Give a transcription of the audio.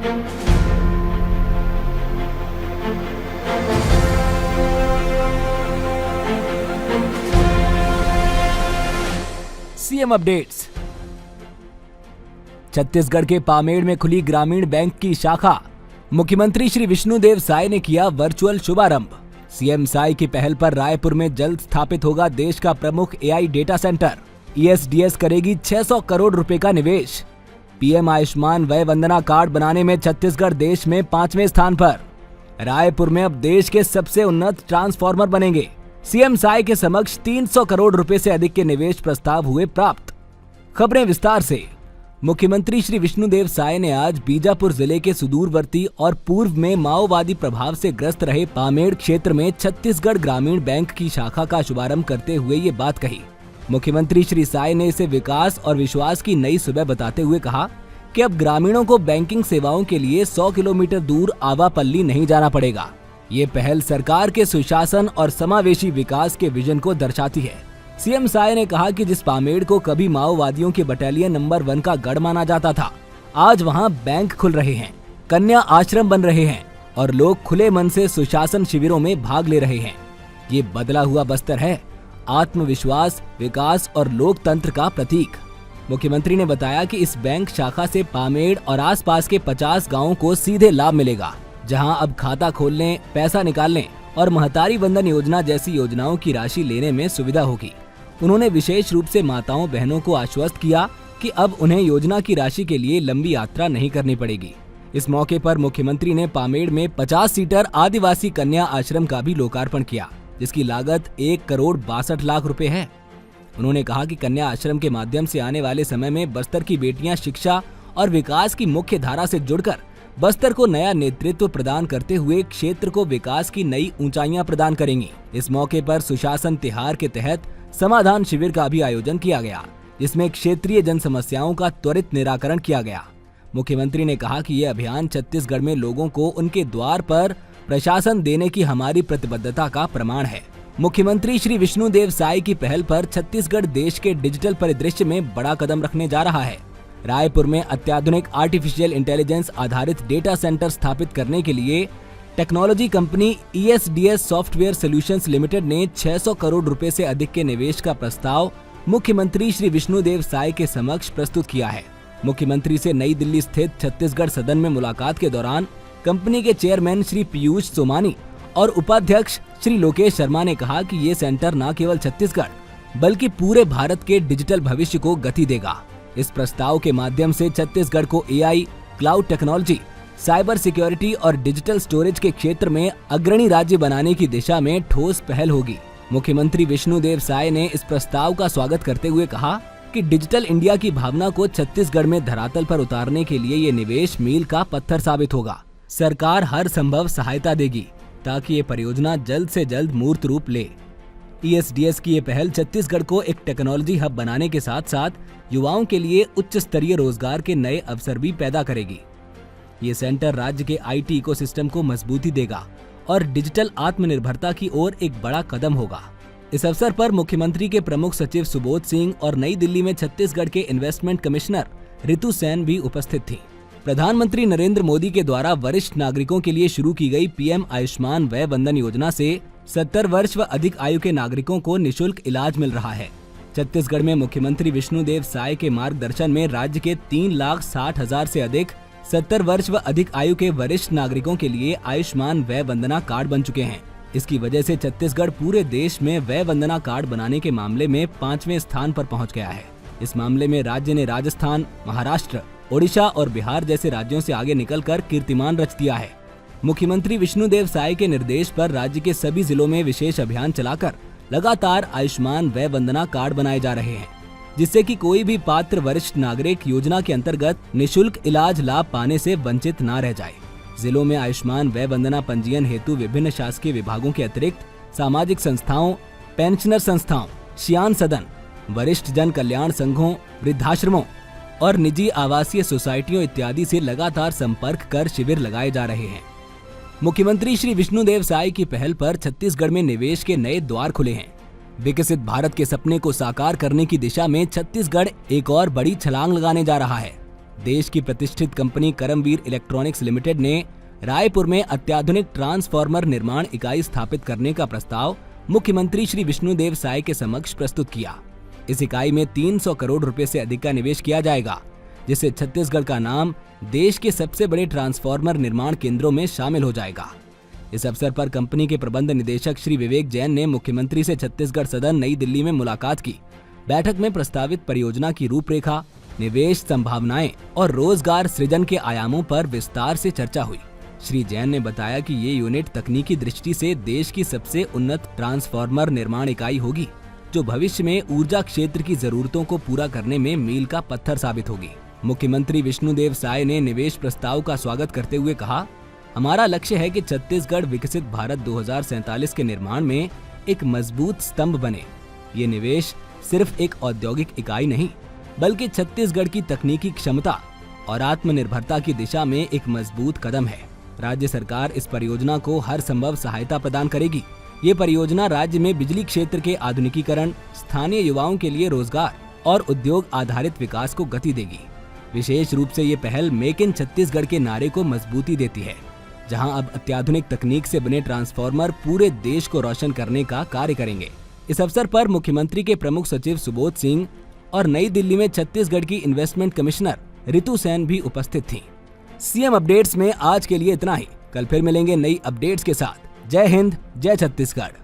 CM updates. Chhattisgarh के पामेड़ में खुली ग्रामीण बैंक की शाखा। मुख्यमंत्री श्री विष्णुदेव साय ने किया वर्चुअल शुभारंभ। सीएम साय की पहल पर रायपुर में जल्द स्थापित होगा देश का प्रमुख एआई डेटा सेंटर। ईएसडीएस करेगी 600 करोड़ रुपए का निवेश। पीएम आयुष्मान वय वंदना कार्ड बनाने में छत्तीसगढ़ देश में 5वें स्थान पर। रायपुर में अब देश के सबसे उन्नत ट्रांसफार्मर बनेंगे। सीएम साय के समक्ष 300 करोड़ रुपए से अधिक के निवेश प्रस्ताव हुए प्राप्त। खबरें विस्तार से। मुख्यमंत्री श्री विष्णुदेव साय ने आज बीजापुर जिले के सुदूरवर्ती और पूर्व में माओवादी प्रभाव से ग्रस्त रहे पामेड़ क्षेत्र में छत्तीसगढ़ ग्रामीण बैंक की शाखा का शुभारंभ करते हुए ये बात कही। मुख्यमंत्री श्री साय ने इसे विकास और विश्वास की नई सुबह बताते हुए कहा कि अब ग्रामीणों को बैंकिंग सेवाओं के लिए 100 किलोमीटर दूर आवापल्ली नहीं जाना पड़ेगा। ये पहल सरकार के सुशासन और समावेशी विकास के विजन को दर्शाती है। सीएम साय ने कहा कि जिस पामेड़ को कभी माओवादियों के बटालियन नंबर 1 का गढ़ माना जाता था, आज वहां बैंक खुल रहे हैं, कन्या आश्रम बन रहे हैं और लोग खुले मन से सुशासन शिविरों में भाग ले रहे हैं। ये बदला हुआ बस्तर है, आत्मविश्वास, विकास और लोकतंत्र का प्रतीक। मुख्यमंत्री ने बताया कि इस बैंक शाखा से पामेड़ और आसपास के 50 गाँवों को सीधे लाभ मिलेगा, जहां अब खाता खोलने, पैसा निकालने और महतारी वंदन योजना जैसी योजनाओं की राशि लेने में सुविधा होगी। उन्होंने विशेष रूप से माताओं बहनों को आश्वस्त किया कि अब उन्हें योजना की राशि के लिए लंबी यात्रा नहीं करनी पड़ेगी। इस मौके पर मुख्यमंत्री ने पामेड़ में 50 सीटर आदिवासी कन्या आश्रम का भी लोकार्पण किया, जिसकी लागत 1 करोड़ 62 लाख रुपए है। उन्होंने कहा कि कन्या आश्रम के माध्यम से आने वाले समय में बस्तर की बेटियां शिक्षा और विकास की मुख्य धारा से जुड़कर बस्तर को नया नेतृत्व प्रदान करते हुए क्षेत्र को विकास की नई ऊंचाइयां प्रदान करेंगी। इस मौके पर सुशासन तिहार के तहत समाधान शिविर का भी आयोजन किया गया, जिसमें क्षेत्रीय जन समस्याओं का त्वरित निराकरण किया गया। मुख्यमंत्री ने कहा कि यह अभियान छत्तीसगढ़ में लोगों को उनके द्वार पर प्रशासन देने की हमारी प्रतिबद्धता का प्रमाण है। मुख्यमंत्री श्री विष्णुदेव साय की पहल पर छत्तीसगढ़ देश के डिजिटल परिदृश्य में बड़ा कदम रखने जा रहा है। रायपुर में अत्याधुनिक आर्टिफिशियल इंटेलिजेंस आधारित डेटा सेंटर स्थापित करने के लिए technology company ESDS software solutions limited ने 600 करोड़ रुपए से अधिक के निवेश का प्रस्ताव मुख्यमंत्री श्री विष्णुदेव साय के समक्ष प्रस्तुत किया है। मुख्यमंत्री से नई दिल्ली स्थित छत्तीसगढ़ सदन में मुलाकात के दौरान कंपनी के चेयरमैन श्री पीयूष सोमानी और उपाध्यक्ष श्री लोकेश शर्मा ने कहा कि ये सेंटर न केवल छत्तीसगढ़ बल्कि पूरे भारत के डिजिटल भविष्य को गति देगा। इस प्रस्ताव के माध्यम से छत्तीसगढ़ को AI, cloud technology, cyber security और डिजिटल स्टोरेज के क्षेत्र में अग्रणी राज्य बनाने की दिशा में ठोस पहल होगी। मुख्यमंत्री विष्णुदेव साय ने इस प्रस्ताव का स्वागत करते हुए कहा कि डिजिटल इंडिया की भावना को छत्तीसगढ़ में धरातल पर उतारने के लिए ये निवेश मील का पत्थर साबित होगा। सरकार हर संभव सहायता देगी ताकि ये परियोजना जल्द से जल्द मूर्त रूप ले। ईएसडीएस की ये पहल छत्तीसगढ़ को एक टेक्नोलॉजी हब बनाने के साथ साथ युवाओं के लिए उच्च स्तरीय रोजगार के नए अवसर भी पैदा करेगी। ये सेंटर राज्य के आईटी इकोसिस्टम को मजबूती देगा और डिजिटल आत्मनिर्भरता की ओर एक बड़ा कदम होगा। इस अवसर पर मुख्यमंत्री के प्रमुख सचिव सुबोध सिंह और नई दिल्ली में छत्तीसगढ़ के इन्वेस्टमेंट कमिश्नर रितु सेन भी उपस्थित थी। प्रधानमंत्री नरेंद्र मोदी के द्वारा वरिष्ठ नागरिकों के लिए शुरू की गई पीएम आयुष्मान वय वंदन योजना से 70 वर्ष व अधिक आयु के नागरिकों को निःशुल्क इलाज मिल रहा है। छत्तीसगढ़ में मुख्यमंत्री विष्णुदेव साय के मार्गदर्शन में राज्य के 3,60,000 से अधिक 70 वर्ष व अधिक आयु के वरिष्ठ नागरिकों के लिए आयुष्मान वय वंदना कार्ड बन चुके हैं। इसकी वजह से छत्तीसगढ़ पूरे देश में वय वंदना कार्ड बनाने के मामले में 5वें स्थान पर पहुंच गया है। इस मामले में राज्य ने राजस्थान, महाराष्ट्र, ओडिशा और बिहार जैसे राज्यों से आगे निकलकर कीर्तिमान रच दिया है। मुख्यमंत्री विष्णुदेव साय के निर्देश पर राज्य के सभी जिलों में विशेष अभियान चलाकर लगातार आयुष्मान वय वंदना कार्ड बनाए जा रहे हैं, जिससे कि कोई भी पात्र वरिष्ठ नागरिक योजना के अंतर्गत निःशुल्क इलाज लाभ पाने से वंचित न रह जाए। जिलों में आयुष्मान वय वंदना पंजीयन हेतु विभिन्न शासकीय विभागों के अतिरिक्त सामाजिक संस्थाओं, पेंशनर संस्थाओं, शियान सदन, वरिष्ठ जन कल्याण संघों, वृद्धाश्रमों और निजी आवासीय सोसाइटियों इत्यादि से लगातार संपर्क कर शिविर लगाए जा रहे हैं। मुख्यमंत्री श्री विष्णुदेव साय की पहल पर छत्तीसगढ़ में निवेश के नए द्वार खुले हैं। विकसित भारत के सपने को साकार करने की दिशा में छत्तीसगढ़ एक और बड़ी छलांग लगाने जा रहा है। देश की प्रतिष्ठित कंपनी करमवीर इलेक्ट्रॉनिक्स लिमिटेड ने रायपुर में अत्याधुनिक ट्रांसफार्मर निर्माण इकाई स्थापित करने का प्रस्ताव मुख्यमंत्री श्री विष्णुदेव साय के समक्ष प्रस्तुत किया। इस इकाई में 300 करोड़ रुपए से अधिक का निवेश किया जाएगा, जिससे छत्तीसगढ़ का नाम देश के सबसे बड़े ट्रांसफार्मर निर्माण केंद्रों में शामिल हो जाएगा। इस अवसर पर कंपनी के प्रबंध निदेशक श्री विवेक जैन ने मुख्यमंत्री से छत्तीसगढ़ सदन नई दिल्ली में मुलाकात की। बैठक में प्रस्तावित परियोजना की रूपरेखा, निवेश संभावनाएं और रोजगार सृजन के आयामों पर विस्तार से चर्चा हुई। श्री जैन ने बताया कि ये यूनिट तकनीकी दृष्टि से देश की सबसे उन्नत ट्रांसफार्मर निर्माण इकाई होगी, जो भविष्य में ऊर्जा क्षेत्र की जरूरतों को पूरा करने में मील का पत्थर साबित होगी। मुख्यमंत्री विष्णुदेव साय ने निवेश प्रस्ताव का स्वागत करते हुए कहा, हमारा लक्ष्य है कि छत्तीसगढ़ विकसित भारत 2047 के निर्माण में एक मजबूत स्तंभ बने। ये निवेश सिर्फ एक औद्योगिक इकाई नहीं, बल्कि छत्तीसगढ़ की तकनीकी क्षमता और आत्मनिर्भरता की दिशा में एक मजबूत कदम है। राज्य सरकार इस परियोजना को हर संभव सहायता प्रदान करेगी। ये परियोजना राज्य में बिजली क्षेत्र के आधुनिकीकरण, स्थानीय युवाओं के लिए रोजगार और उद्योग आधारित विकास को गति देगी। विशेष रूप से ये पहल मेक इन छत्तीसगढ़ के नारे को मजबूती देती है, जहां अब अत्याधुनिक तकनीक से बने ट्रांसफार्मर पूरे देश को रोशन करने का कार्य करेंगे। इस अवसर पर मुख्यमंत्री के प्रमुख सचिव सुबोध सिंह और नई दिल्ली में छत्तीसगढ़ की इन्वेस्टमेंट कमिश्नर रितु सेन भी उपस्थित थीं। सीएम अपडेट्स में आज के लिए इतना ही। कल फिर मिलेंगे नई अपडेट्स के साथ। जय हिंद, जय छत्तीसगढ़।